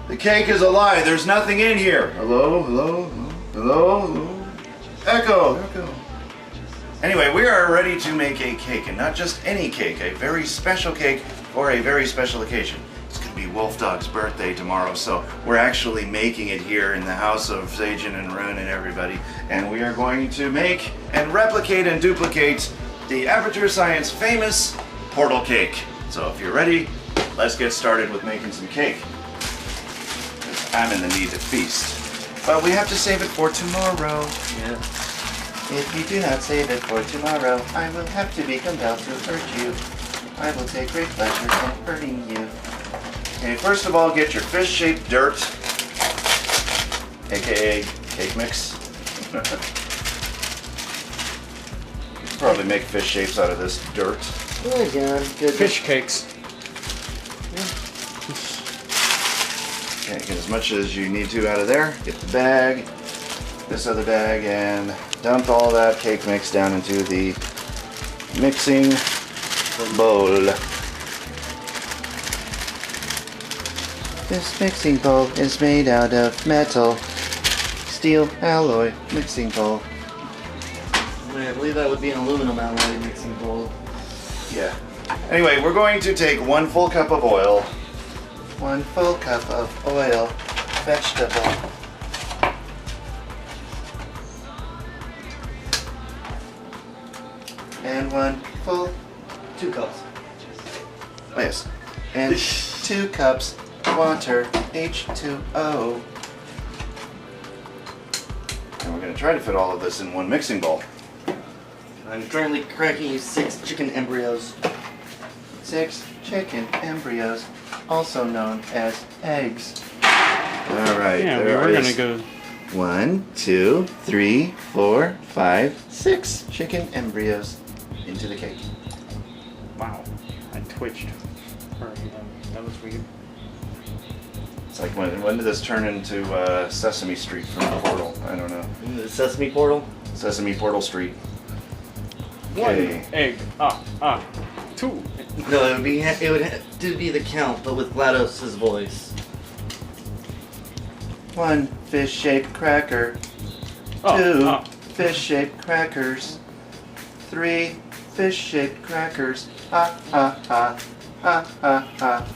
The cake is a lie. There's nothing in here. Hello, hello, hello, hello. Echo, echo. Anyway, we are ready to make a cake, and not just any cake, a very special cake for a very special occasion. It's going to be Wolf Dog's birthday tomorrow, so we're actually making it here in the house of Zajan and Rune and everybody, and we are going to make and replicate and duplicate the Aperture Science famous portal cake. So if you're ready, let's get started with making some cake. I'm in the need to feast. But we have to save it for tomorrow. Yeah. If you do not save it for tomorrow, I will have to be compelled to hurt you. I will take great pleasure in hurting you. Okay, first of all, get your fish-shaped dirt, aka cake mix. You can probably make fish shapes out of this dirt. Oh my god, good. Fish cakes. Okay, get as much as you need to out of there. Get the bag, this other bag, and dump all that cake mix down into the mixing bowl. This mixing bowl is made out of metal, steel alloy mixing bowl. I believe that would be an aluminum alloy mixing bowl. Yeah. Anyway, we're going to take 1 full cup of oil, 1 full cup of oil, vegetable, and 1 full, 2 cups. oh yes, and 2 cups water, H2O. And we're going to try to fit all of this in one mixing bowl. I'm currently cracking 6 chicken embryos. 6 chicken embryos, also known as eggs. All right, Yeah, we there were is gonna go. 1, 2, 3, 4, 5, 6 chicken embryos into the cake. Wow, I twitched. That was weird. It's like when did this turn into Sesame Street from the Portal? I don't know. The Sesame Portal? Sesame Portal Street. 1 Okay. egg. 2. No, it would have to be the count, but with GLaDOS's voice. 1 fish-shaped cracker. 2 fish-shaped crackers. 3 fish-shaped crackers. Ha ha ha. Ha ha ha.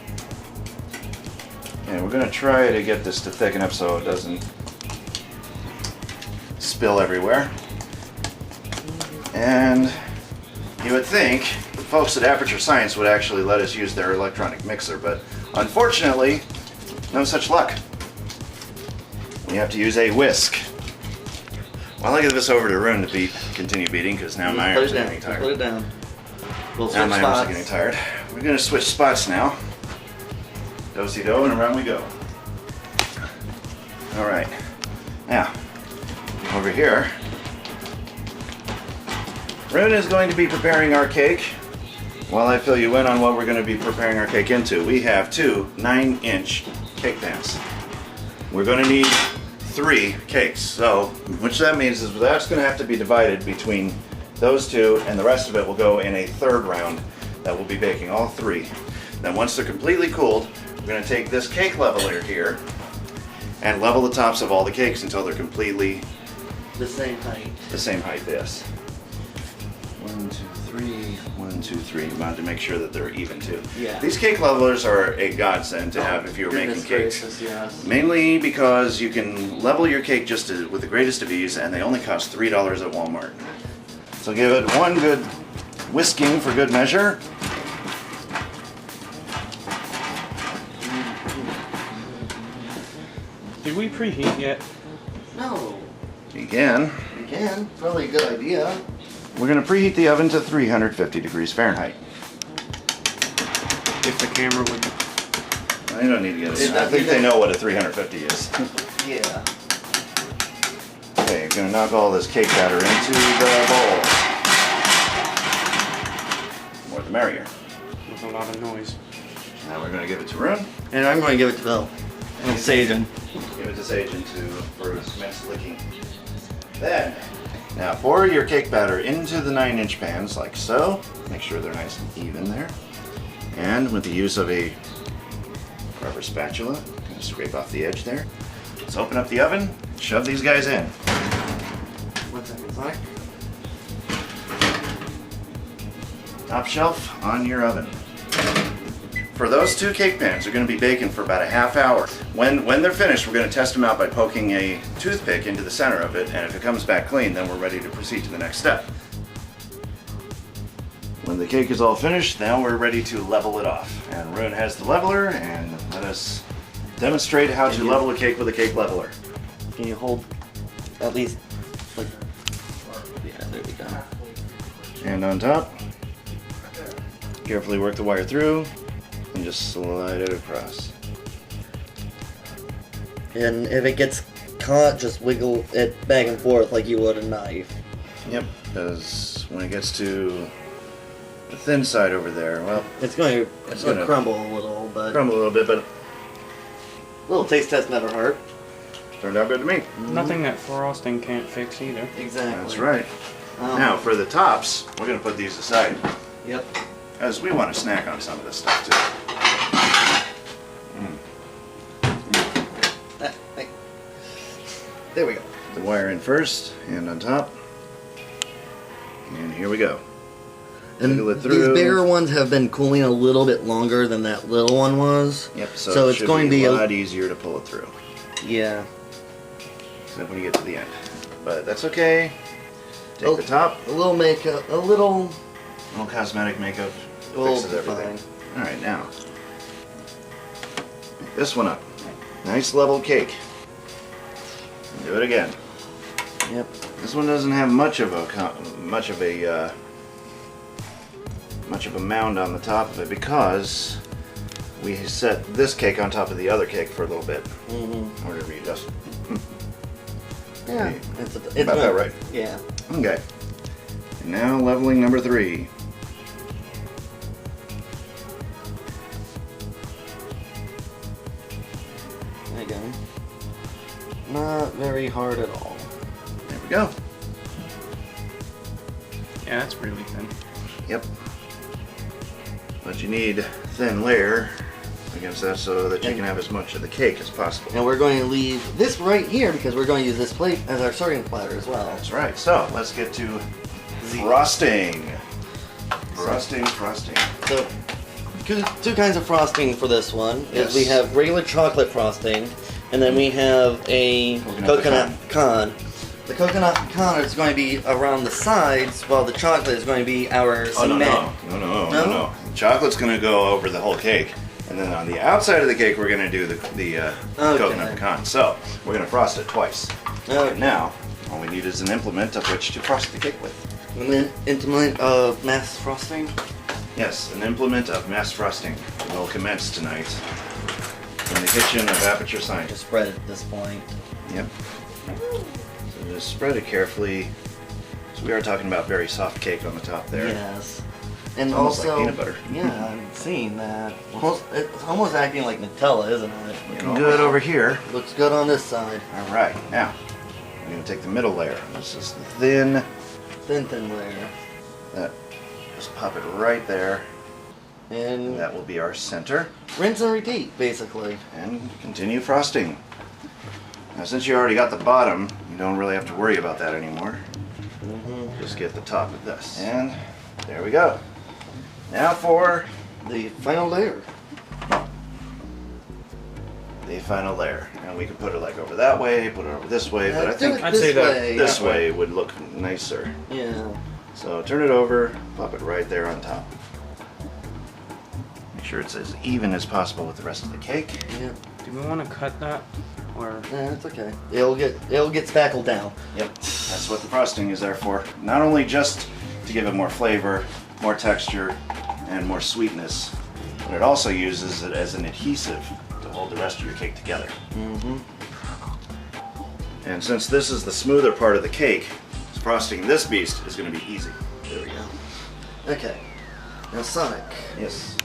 And we're going to try to get this to thicken up so it doesn't spill everywhere. And you would think the folks at Aperture Science would actually let us use their electronic mixer, but unfortunately, no such luck. We have to use a whisk. Well, I'll give this over to Rune to continue beating, because now my arms are getting tired. Put it down. We'll Now switch my arms are spots. getting tired. We're going to switch spots now. Do-si-do, and around we go. All right. Now, over here, Rune is going to be preparing our cake while I fill you in on what we're going to be preparing our cake into. We have 2 9-inch cake pans. We're going to need 3 cakes, so which that means is that's going to have to be divided between those 2, and the rest of it will go in a 3rd round that we'll be baking all 3. Then once they're completely cooled, we're going to take this cake leveler here and level the tops of all the cakes until they're completely The same height. the same height. Yes. 1, 2, 3, 1, 2, 3. You want to make sure that they're even too. Yeah. These cake levelers are a godsend to have if you're making Goodness cakes. gracious, yes. Mainly because you can level your cake just with the greatest of ease, and they only cost $3 at Walmart. So give it 1 good whisking for good measure. Did we preheat yet? No. Begin. Again, probably a good idea. We're going to preheat the oven to 350 degrees Fahrenheit. If the camera would. I don't need to get it. I think they know what a 350 is. Yeah. Okay, you're going to knock all this cake batter into the bowl. More the merrier. With a lot of noise. Now we're going to give it to Rune. And I'm going to give it to Bill. And Sajan. Give it to Zajan for commence licking. Then, now pour your cake batter into the 9-inch pans like so. Make sure they're nice and even there. And with the use of a rubber spatula, Scrape off the edge there. Let's open up the oven, shove these guys in. 1 second, Sonic. Top shelf on your oven. For those 2 cake pans, they're going to be baking for about a half hour. When they're finished, we're going to test them out by poking a toothpick into the center of it, and if it comes back clean, then we're ready to proceed to the next step. When the cake is all finished, now we're ready to level it off. And Rune has the leveler, and let us demonstrate how to level a cake with a cake leveler. Can you hold at least, like, yeah, there we go. And on top, carefully work the wire through, and just slide it across. And if it gets caught, just wiggle it back and forth like you would a knife. Yep, because when it gets to the thin side over there, well, It's going It's to gonna crumble a little, but crumble a little bit, but a little taste test never hurt. turned out good to me. Nothing that frosting can't fix either. Exactly. That's right. Now for the tops, we're going to put these aside, Yep. as we want to snack on some of this stuff too. There we go. Put the wire in first, and on top, and here we go. And Wiggle it these through. bigger ones have been cooling a little bit longer than that little one was. Yep, So it it's should going to be be a lot easier to pull it through. Yeah. Except when you get to the end. But that's okay. Take Oh. the top, A little makeup, a little. little cosmetic makeup Will fixes be everything. fine. Alright, now, pick this one up. Nice level cake. Do it again. Yep. This one doesn't have much of a mound on the top of it because we set this cake on top of the other cake for a little bit in order to readjust. Yeah. Hey, It's about that good. right. Yeah. Okay. And now leveling number 3. There you go. Not very hard at all. There we go. Yeah, that's really thin. Yep. But you need a thin layer against that so that you can have as much of the cake as possible. And we're going to leave this right here because we're going to use this plate as our serving platter as well. That's right. So let's get to frosting. Frosting. So, two kinds of frosting for this one Yes. is we have regular chocolate frosting, and then we have a Coconut pecan. The coconut pecan is going to be around the sides, while the chocolate is going to be our Oh, no. No? The chocolate's going to go over the whole cake. And then on the outside of the cake, we're going to do the coconut pecan. So, we're going to frost it twice. Okay. And now, all we need is an implement of which to frost the cake with. And then implement of mass frosting. Yes, an implement of mass frosting will commence tonight in the kitchen of Aperture Science. Just spread it at this point. Yep. So just spread it carefully. So we are talking about very soft cake on the top there. Yes. And It's almost also, like peanut butter. Yeah, I'm seeing that. It's almost acting like Nutella, isn't it? Looking good over here. Looks good on this side. All right, now we're going to take the middle layer. This is the thin. Thin layer. That. Just pop it right there. And That will be our center. rinse and repeat, basically. And continue frosting. Now, since you already got the bottom, you don't really have to worry about that anymore. Just get the top of this. And there we go. Now for The final layer. the final layer. And we could put it like over that way, put it over this way, but I Do think it I'd this say that way. this way would look nicer. Yeah. So turn it over, pop it right there on top. Make sure it's as even as possible with the rest of the cake. Yeah. Do we want to cut that? Or Yeah, it's okay. It'll get spackled down. Yep, that's what the frosting is there for. Not only just to give it more flavor, more texture, and more sweetness, but it also uses it as an adhesive to hold the rest of your cake together. And since this is the smoother part of the cake, frosting this beast is going to be easy. There we go. Okay. Now Sonic, Yes.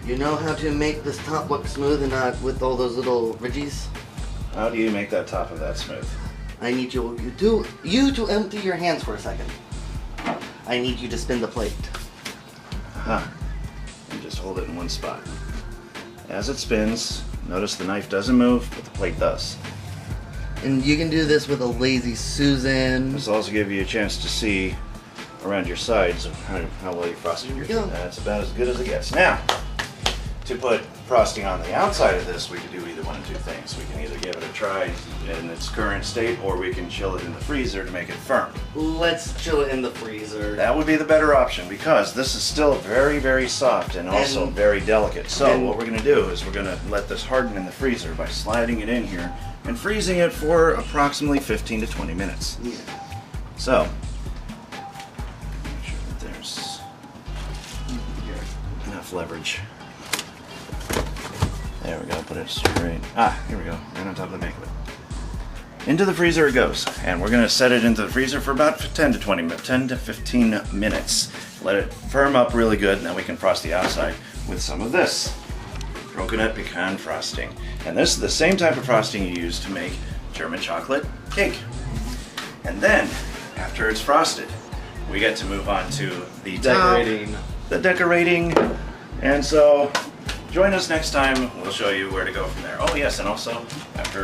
you know how to make this top look smooth and not with all those little ridges? How do you make that top of that smooth? I need you to empty your hands for a second. I need you to spin the plate. And just hold it in one spot. As it spins, Notice the knife doesn't move, but the plate does. And you can do this with a Lazy Susan. This will also give you a chance to see around your sides of how well you frosted your There you cake. go. That's about as good as it gets. Now, to put frosting on the outside of this, we could do either one of two things. We can either give it a try in its current state, or we can chill it in the freezer to make it firm. Let's chill it in the freezer. That would be the better option because this is still very, very soft and also very delicate. So what we're going to do is we're going to let this harden in the freezer by sliding it in here and freezing it for approximately 15 to 20 minutes. Yeah. So, make sure that there's enough leverage. There we go, put it straight. Here we go, right on top of the back of it. Into the freezer it goes, and we're gonna set it into the freezer for about 10 to 15 minutes. Let it firm up really good, and then we can frost the outside with some of this coconut pecan frosting. And this is the same type of frosting you use to make German chocolate cake. And then, after it's frosted, we get to move on to the Decorating. the decorating. And so, join us next time. We'll show you where to go from there. Oh yes, and also, after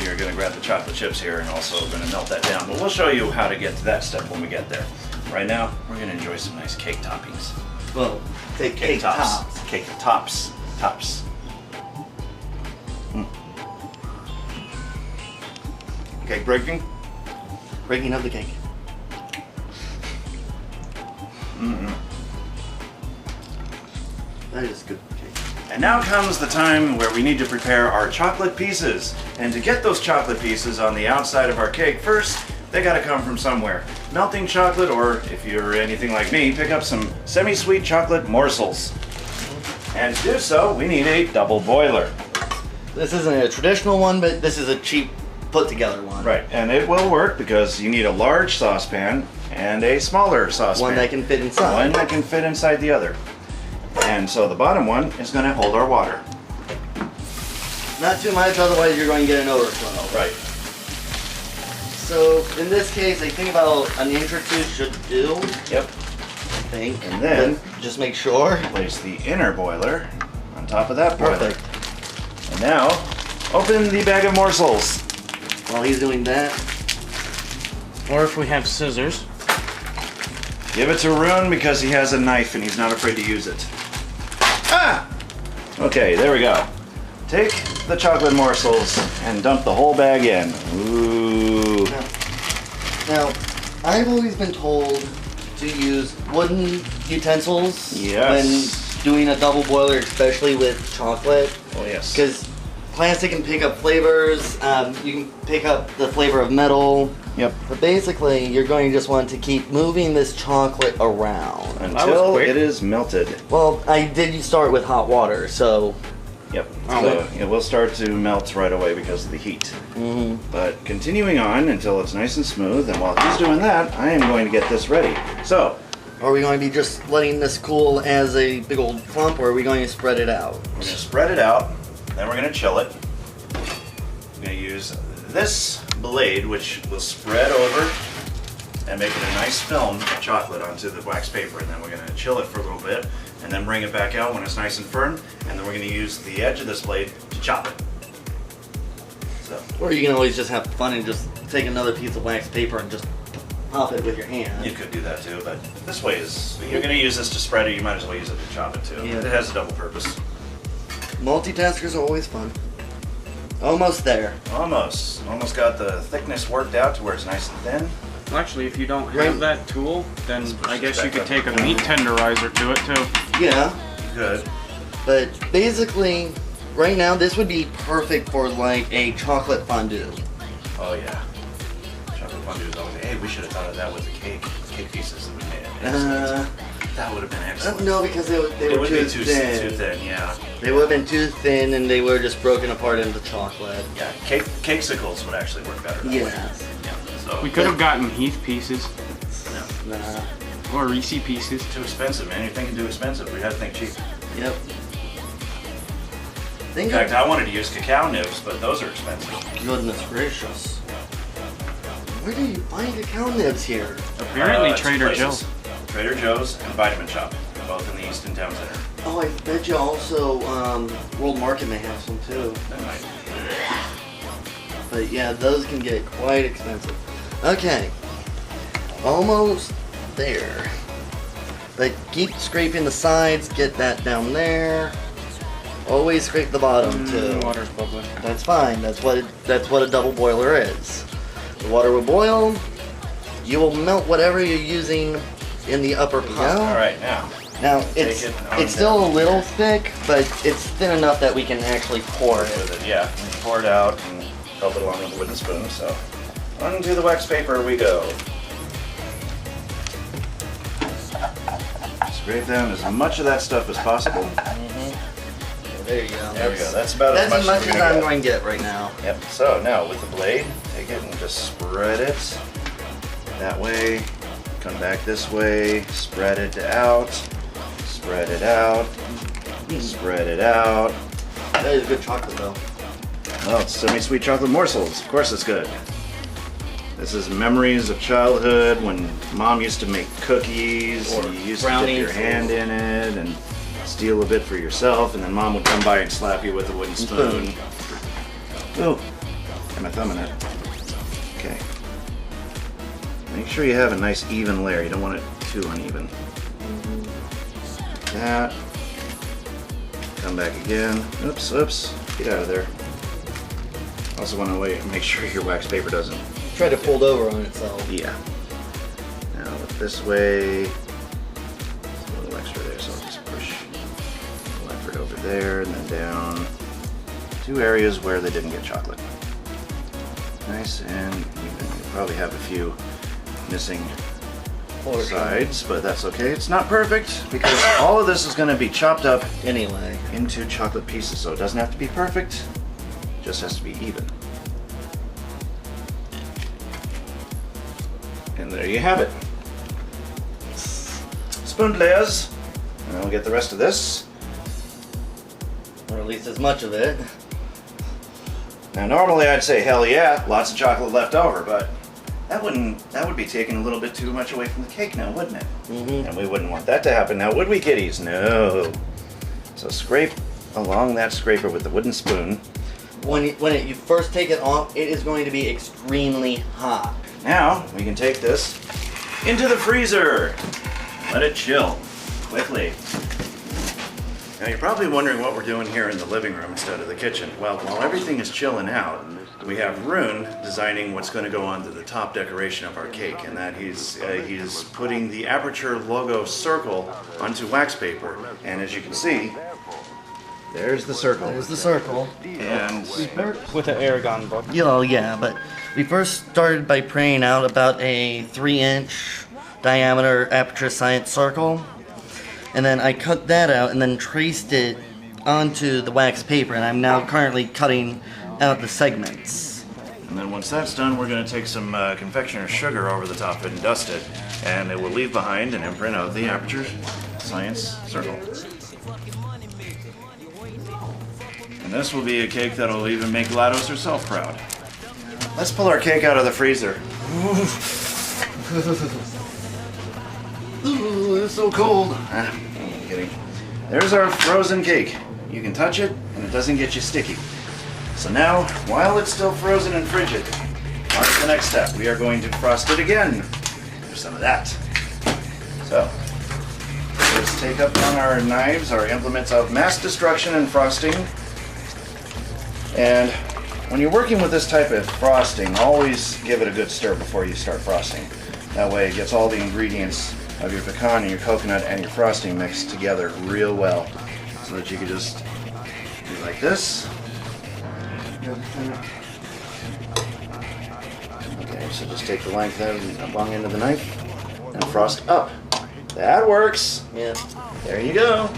we are gonna grab the chocolate chips here and also gonna melt that down. But we'll show you how to get to that step when we get there. Right now, we're gonna enjoy some nice cake toppings. Well, cake tops. Cake tops. Tops. Cake breaking. Breaking of the cake. That is good cake. And now comes the time where we need to prepare our chocolate pieces. And to get those chocolate pieces on the outside of our cake, first, they gotta come from somewhere. Melting chocolate, or if you're anything like me, pick up some semi-sweet chocolate morsels. And to do so, we need a double boiler. This isn't a traditional one, but this is a cheap put together one. Right, and it will work because you need a large saucepan and a smaller saucepan. One that can fit inside. One that can fit inside the other. And so the bottom one is going to hold our water. Not too much, otherwise you're going to get an overflow. Right. So in this case, I think about an inch or two should do. Yep. I think. And then But just make sure. place the inner boiler on top of that boiler. Perfect. And now, open the bag of morsels. While he's doing that, Or if we have scissors. Give it to Rune because he has a knife and he's not afraid to use it. Ah! Okay, there we go. Take the chocolate morsels and dump the whole bag in. Ooh. now I've always been told to use wooden utensils Yes. when doing a double boiler, especially with chocolate, Oh yes. because plastic can pick up flavors. You can pick up the flavor of metal. Yep. But basically, you're going to just want to keep moving this chocolate around. Until quick. it is melted. Well, I did start with hot water, so Yep. Oh, So it will start to melt right away because of the heat. But continuing on until it's nice and smooth, and while he's doing that, I am going to get this ready. So, are we going to be just letting this cool as a big old clump, or are we going to spread it out? we're going to spread it out, then we're going to chill it. I'm going to use this blade, which will spread over and make it a nice film of chocolate onto the wax paper, and then we're going to chill it for a little bit, and then bring it back out when it's nice and firm, and then we're going to use the edge of this blade to chop it. So, Or you can always just have fun and just take another piece of wax paper and just pop it with your hand. you could do that too, but this way is, you're going to use this to spread it, you might as well use it to chop it too. Yeah. It has a double purpose. Multitaskers are always fun. Almost there. Almost got the thickness worked out to where it's nice and thin. Well, actually, if you don't have Right. that tool, then I guess you back could up. take a meat tenderizer to it too. Yeah, Good. but basically, right now this would be perfect for like a chocolate fondue. Oh yeah. Chocolate fondue is always, hey, we should have thought of that with the cake pieces that we made. That would have been excellent. No, because they It were would too be too thin. thin, yeah. They would have been too thin, and they were just broken apart into chocolate. Yeah, cakesicles would actually work better that way. Yes. Yeah, so, We could have gotten Heath pieces no, Nah. or Reese pieces. too expensive, man. You're thinking too expensive. We had to think cheap. Yep. In Think fact, I wanted to use cacao nibs, but those are expensive. goodness gracious. Where do you find cacao nibs here? Apparently Two Trader places. Joe's. Trader Joe's and Vitamin Shop. both in the Easton Town Center. Oh, I bet you also World Market may have some too. That might. But yeah, those can get quite expensive. Okay, almost there. But keep scraping the sides, get that down there. Always scrape the bottom too. Water's bubbling. That's fine. That's what a double boiler is. The water will boil. You will melt whatever you're using in the upper pot. All right, now. Now it's still a little thick, but it's thin enough that we can actually pour it. With it, yeah. Pour it out and help it along with the wooden spoon. So, onto the wax paper we go. Scrape down as much of that stuff as possible. There you go. There we go. That's about That's as much we're as gonna I'm get. going to get right now. Yep. So now with the blade, take it and just spread it that way. Come back this way. Spread it out. Spread it out. Spread it out. That is good chocolate though. Oh, it's semi-sweet chocolate morsels. Of course it's good. This is memories of childhood when Mom used to make cookies. Or And you used brownies. to dip your hand in it and steal a bit for yourself, and then Mom would come by and slap you with a wooden spoon. Oh, got my thumb in it. Okay. Make sure you have a nice even layer. You don't want it too uneven. Like that. Come back again. Oops, oops. Get out of there. Also want to make sure your wax paper doesn't. Try to fold over on itself. Yeah. Now look this way. There's a little extra there, so I'll just push a little effort over there and then down. Two areas where they didn't get chocolate. Nice and even. You probably have a few missing sides, but that's okay. It's not perfect because all of this is going to be chopped up Anyway. into chocolate pieces, so it doesn't have to be perfect. It just has to be even. And there you have it. Spoon layers. And then we'll get the rest of this. Or at least as much of it. Now normally I'd say hell yeah, lots of chocolate left over, but that would be taking a little bit too much away from the cake now, wouldn't it? Mm-hmm. And we wouldn't want that to happen now, would we, kiddies? No. So scrape along that scraper with the wooden spoon. When you first take it off, it is going to be extremely hot. Now we can take this into the freezer. Let it chill quickly. Now you're probably wondering what we're doing here in the living room instead of the kitchen. Well, while everything is chilling out, we have Rune designing what's going to go onto the top decoration of our cake, and that he's putting the Aperture logo circle onto wax paper. And as you can see, there's the circle. There's the circle. And With an Aragon book. Yeah, but we first started by praying out about a 3-inch diameter Aperture Science circle. And then I cut that out and then traced it onto the wax paper, and I'm now currently cutting out the segments. And then once that's done, we're going to take some confectioner's sugar over the top of it and dust it, and it will leave behind an imprint of the Aperture Science circle. And this will be a cake that'll even make GLaDOS herself proud. Let's pull our cake out of the freezer. Ooh, it's so cold. Ah, I'm kidding. There's our frozen cake. You can touch it, and it doesn't get you sticky. So now, while it's still frozen and frigid, what's the next step? We are going to frost it again. There's some of that. So, let's take up on our knives, our implements of mass destruction and frosting. And when you're working with this type of frosting, always give it a good stir before you start frosting. That way it gets all the ingredients of your pecan and your coconut and your frosting mixed together real well. So that you can just do like this. Okay, so just take the length out and up on into the knife and frost up. That works. Yeah. There you go.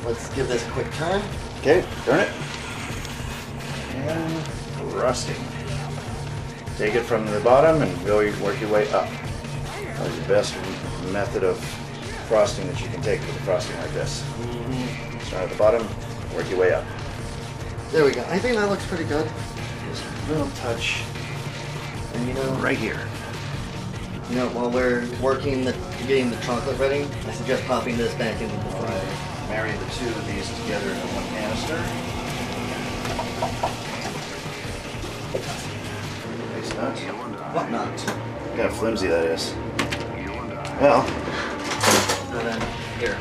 Let's give this a quick turn. Okay, turn it. And frosting. Take it from the bottom and work your way up. That's the best method of frosting that you can take with a frosting like this. Start at the bottom, work your way up. There we go. I think that looks pretty good. Just a little touch, and right here. You know, while we're getting the chocolate ready, I suggest popping this back into the fry. Marry the two of these together in one canister. Nice nut. What not? Look how flimsy that is. Well, And then, here.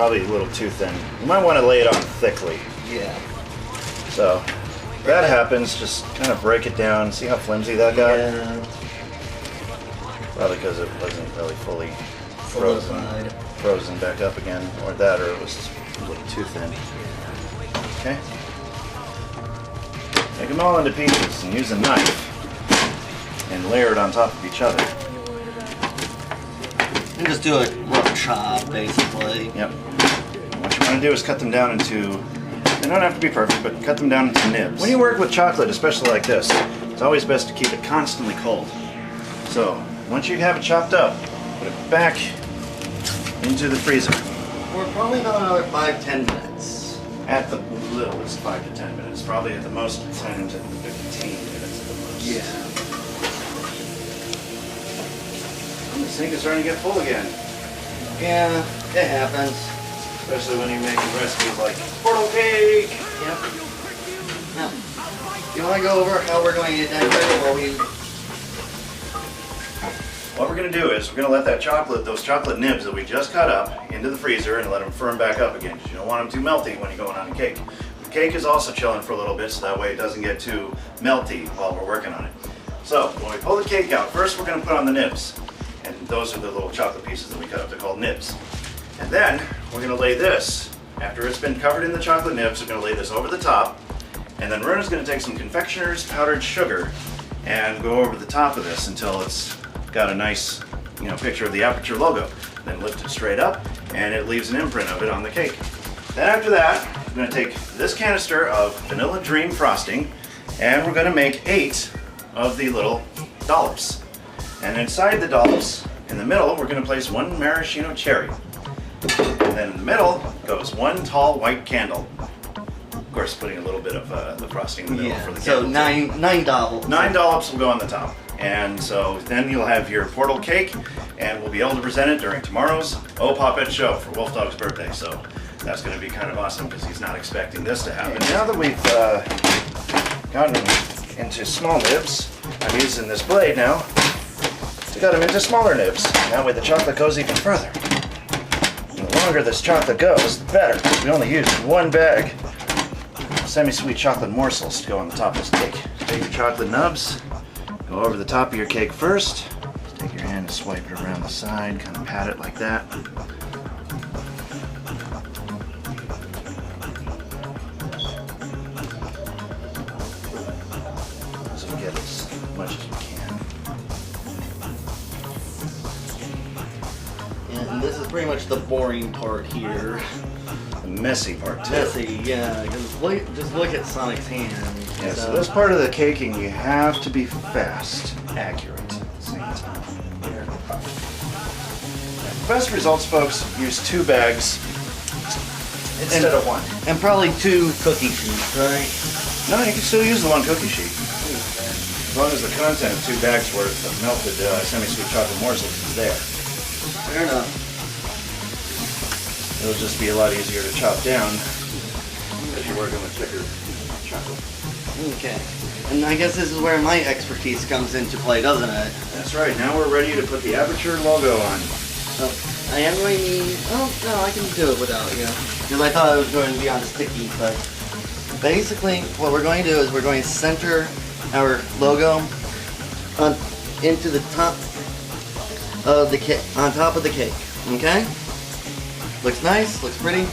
probably a little too thin. You might want to lay it on thickly. Yeah. So, if that happens, just kind of break it down. See how flimsy that got? Yeah. Probably because it wasn't really fully frozen. Solidified. Frozen back up again, or that, or it was a little too thin. Okay. Make them all into pieces and use a knife and layer it on top of each other. And just do a rough chop, basically. Yep. What you want to do is cut them down into, they don't have to be perfect, but cut them down into nibs. When you work with chocolate, especially like this, it's always best to keep it constantly cold. So, once you have it chopped up, put it back into the freezer. For probably about another 5-10 minutes. At the littlest, 5 to 10 minutes. Probably at the most 10 to 15 minutes at the most. Yeah. The sink is starting to get full again. Yeah, it happens. Especially when you're making recipes like portal cake. Yep. Now, you want to go over how we're going to decorate it while we... What we're going to do is we're going to let that chocolate, those chocolate nibs that we just cut up, into the freezer and let them firm back up again, because you don't want them too melty when you're going on a cake. The cake is also chilling for a little bit, so that way it doesn't get too melty while we're working on it. So when we pull the cake out, first we're going to put on the nibs. And those are the little chocolate pieces that we cut up. They're called nibs. And then we're going to lay this, after it's been covered in the chocolate nibs, we're going to lay this over the top. And then Runa's going to take some confectioner's powdered sugar and go over the top of this until it's got a nice, picture of the Aperture logo. Then lift it straight up, and it leaves an imprint of it on the cake. Then after that, we're going to take this canister of Vanilla Dream frosting, and we're going to make 8 of the little dollops. And inside the dollops, in the middle, we're going to place 1 maraschino cherry. And then in the middle goes 1 tall white candle. Of course, putting a little bit of the frosting in the middle for the so candle. 9 dollops. 9 dollops will go on the top. And so then you'll have your portal cake, and we'll be able to present it during tomorrow's Oh Pop-It show for Wolf Dog's birthday. So that's going to be kind of awesome because he's not expecting this to happen. Now that we've gotten them into small nibs, I'm using this blade now to cut them into smaller nibs. That way the chocolate goes even further. And the longer this chocolate goes, the better. We only used 1 bag of semi-sweet chocolate morsels to go on the top of this cake. Take your chocolate nubs. Go over the top of your cake first. Just take your hand and swipe it around the side, kind of pat it like that. So we get as much as we can. And this is pretty much the boring part here. The messy part too. Messy, yeah. Just look at Sonic's hand. Yeah, so this part of the caking, you have to be fast, accurate at the same time. Here. The best results, folks, use 2 bags instead of 1. And probably 2 cookie sheets, right? No, you can still use the 1 cookie sheet. As long as the content of 2 bags worth of melted semi-sweet chocolate morsels is there. Fair enough. It'll just be a lot easier to chop down as you're working with thicker chocolate. Okay. And I guess this is where my expertise comes into play, doesn't it? That's right. Now we're ready to put the Aperture logo on. So, I am going to need... Oh, no, I can do it without, because I thought I was going to be on sticky, but... Basically, what we're going to do is we're going to center our logo into the top of the cake, on top of the cake, okay? Looks nice, looks pretty.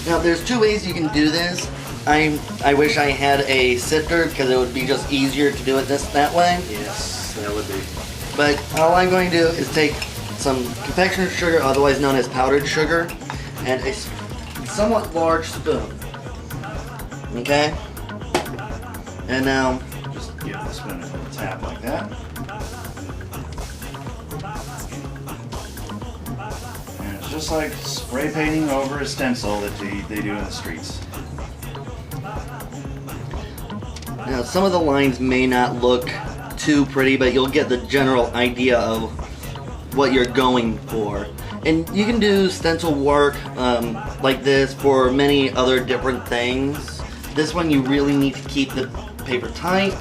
Now, there's 2 ways you can do this. I wish I had a sifter because it would be just easier to do it that way. Yes, that would be. But all I'm going to do is take some confectioner's sugar, otherwise known as powdered sugar, and a somewhat large spoon. Okay? And now... Just give the spoon a little tap like that. And it's just like spray painting over a stencil that they do in the streets. Now, some of the lines may not look too pretty, but you'll get the general idea of what you're going for. And you can do stencil work like this for many other different things. This one you really need to keep the paper tight.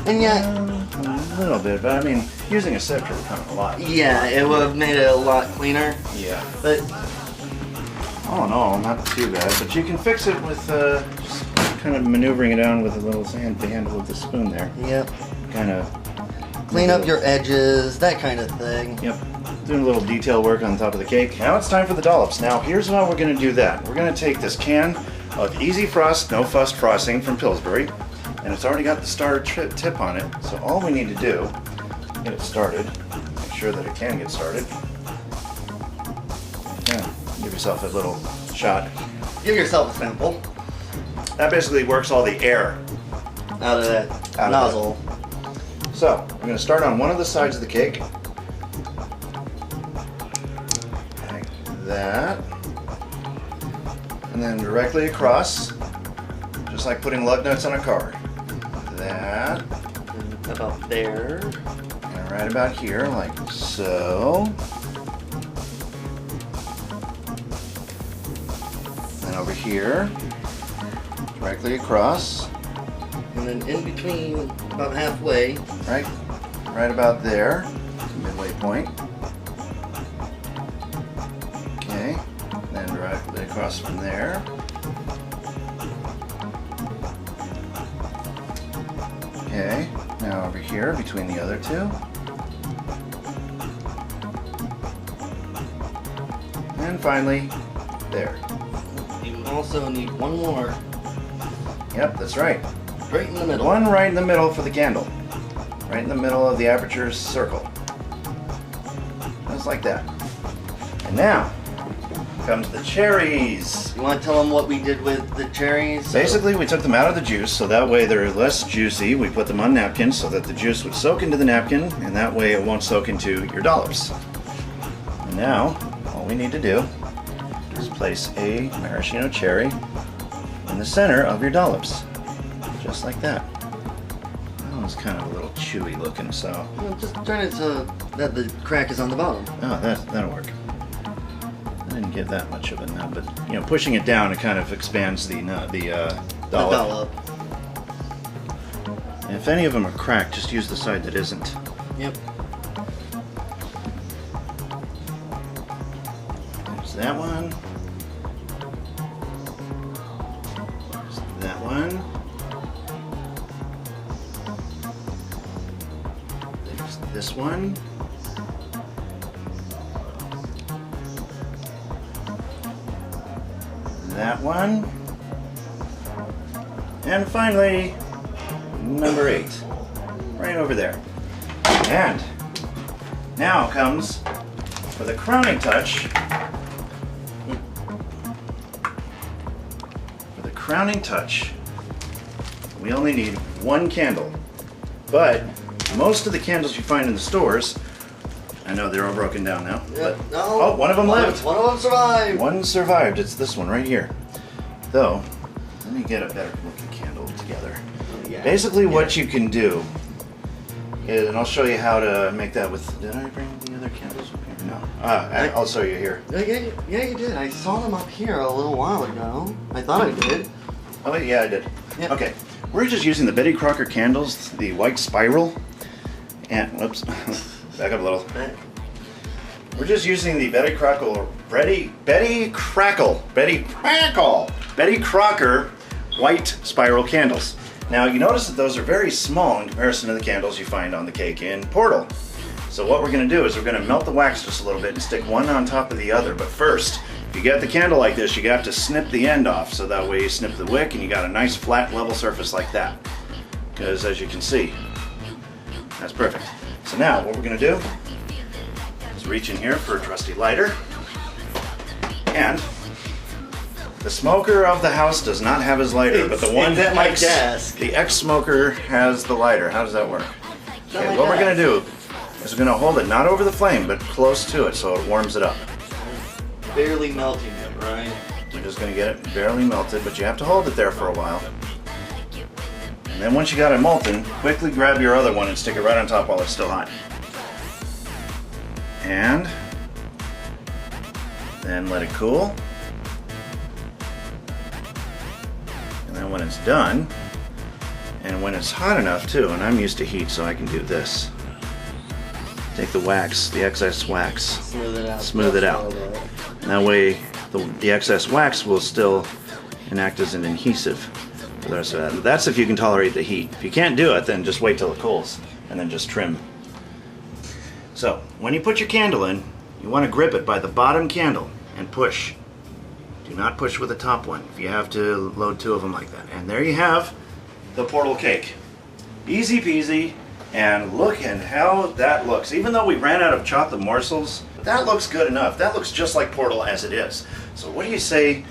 And yet, a little bit, but I mean, using a sifter would come a lot. yeah, it would have made it a lot cleaner. Yeah. But all in all, not too bad. But you can fix it with just kind of maneuvering it down with a little the handle of the spoon there. yep, Kind of clean up your edges, that kind of thing. Yep. Doing a little detail work on top of the cake. Now it's time for the dollops. Now here's how we're going to do that. We're going to take this can of Easy Frost No Fuss frosting from Pillsbury, and it's already got the starter tip on it. So all we need to do, get it started, make sure that it can get started. Yeah, give yourself a little shot. Give yourself a sample That basically works all the air. out of that Out of nozzle. So we're going to start on one of the sides of the cake. Like that. And then directly across, just like putting lug nuts on a car. That. And about there. And right about here, like so. And over here, directly across. And then in between, about halfway. Right about there, midway point. Okay, then directly across from there. Okay, now over here between the other two. And finally, there. You also need one more Yep, that's right. right in the middle. One right in the middle for the candle. Right in the middle of the aperture circle. Just like that. And now comes the cherries. You want to tell them what we did with the cherries? Basically, we took them out of the juice, so that way they're less juicy. We put them on napkins so that the juice would soak into the napkin, and that way it won't soak into your dollops. And now, all we need to do is place a maraschino cherry in the center of your dollops. Just like that. Oh, it's kind of a little chewy looking, so... Well, just turn it so that the crack is on the bottom. Oh, that'll work. I didn't give that much of a nub, but you know, pushing it down, it kind of expands the dollop. The dollop. And if any of them are cracked, just use the side that isn't. Yep. There's that one. There's that one. There's this one. That one. And finally, number 8. Right over there. And now comes, for the crowning touch, we only need one candle. But most of the candles you find in the stores, I know they're all broken down now. Yep. But, No. oh, one of them lived. One of them survived. One survived. It's this one right here. Though, let me get a better looking candle together. Yeah. Basically, what you can do is, and I'll show you how to make that with. Did I bring the other candles with me? No. I'll show you here. Yeah, you did. I saw them up here a little while ago. I thought I did. Oh, wait, yeah, I did. Yep. Okay. We're just using the Betty Crocker candles, the white spiral. And, whoops, back up a little. We're just using the Betty Crocker white spiral candles. Now you notice that those are very small in comparison to the candles you find on the cake in Portal. So what we're going to do is we're going to melt the wax just a little bit and stick one on top of the other. But first, if you get the candle like this, you have to snip the end off, so that way you snip the wick and you got a nice flat level surface like that. Because as you can see, that's perfect. So now what we're going to do is reach in here for a trusty lighter, and the smoker of the house does not have his lighter, but the one at my desk. The ex-smoker has the lighter. How does that work? Okay, my what we're going desk. to do is we're going to hold it not over the flame, but close to it so it warms it up. Barely melting it, right? We're just going to get it barely melted, but you have to hold it there for a while. And And then once you got it molten, quickly grab your other one and stick it right on top while it's still hot. And then let it cool. And then when it's done, and when it's hot enough too, and I'm used to heat so I can do this. Take the wax, the excess wax, Smooth it out. smooth it out. And that way the excess wax will still act as an adhesive for the rest of that. That's if you can tolerate the heat. If you can't do it, then just wait till it cools and then just trim. So when you put your candle in, you want to grip it by the bottom candle and push. Do not push with the top one if you have to load two of them like that. And there you have the portal cake. Easy peasy, and look at how that looks. Even though we ran out of chocolate morsels, that looks good enough. That looks just like Portal as it is. So what do you say,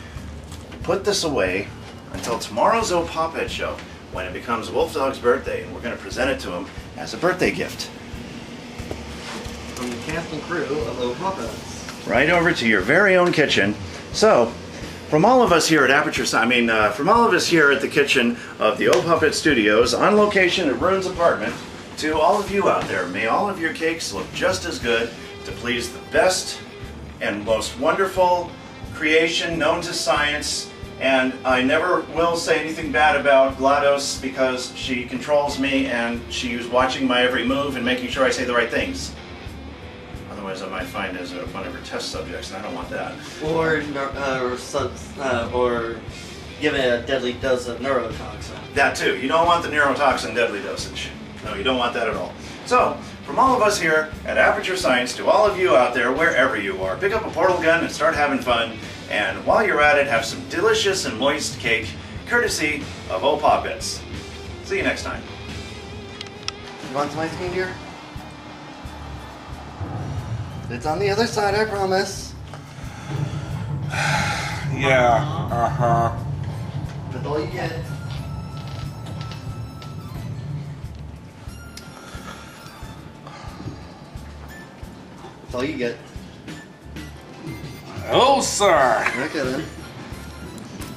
put this away until tomorrow's O Pop-It show, when it becomes Wolf Dog's birthday, and we're going to present it to him as a birthday gift. From the cast and crew of O Pop-Its. Right over to your very own kitchen. So, from all of us here at Aperture Science, from all of us here at the kitchen of the O Puppet Studios, on location at Rune's apartment, to all of you out there, may all of your cakes look just as good to please the best and most wonderful creation known to science. And I never will say anything bad about GLaDOS because she controls me and she's watching my every move and making sure I say the right things. Otherwise I might find as one of her test subjects, and I don't want that. Or give it a deadly dose of neurotoxin. That too. You don't want the neurotoxin deadly dosage. No, you don't want that at all. So, from all of us here at Aperture Science to all of you out there, wherever you are, pick up a portal gun and start having fun. And while you're at it, have some delicious and moist cake, courtesy of O Pop-Its. See you next time. You want some ice cream, dear? It's on the other side, I promise. Yeah, That's all you get. That's all you get. Oh, sir. Okay then.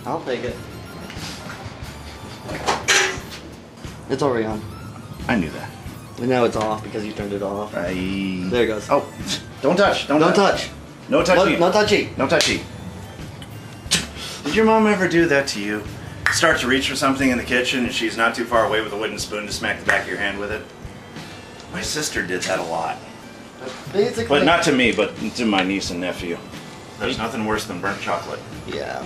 I'll take it. It's already on. I knew that. And now it's off because you turned it off. There it goes. Oh, don't touch. Don't touch. No touchy. No touchy. No touchy. Did your mom ever do that to you? Start to reach for something in the kitchen and she's not too far away with a wooden spoon to smack the back of your hand with it? My sister did that a lot. Basically. But not to me, but to my niece and nephew. There's nothing worse than burnt chocolate. Yeah.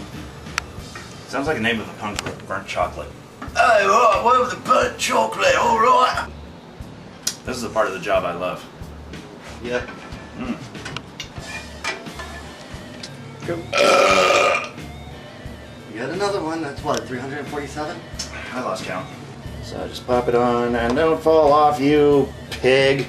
Sounds like the name of a punk group, Burnt Chocolate. Hey, what with the burnt chocolate, alright? This is the part of the job I love. Yep. Mm. You got another one. That's what, 347? I lost count. So just pop it on and don't fall off, you pig.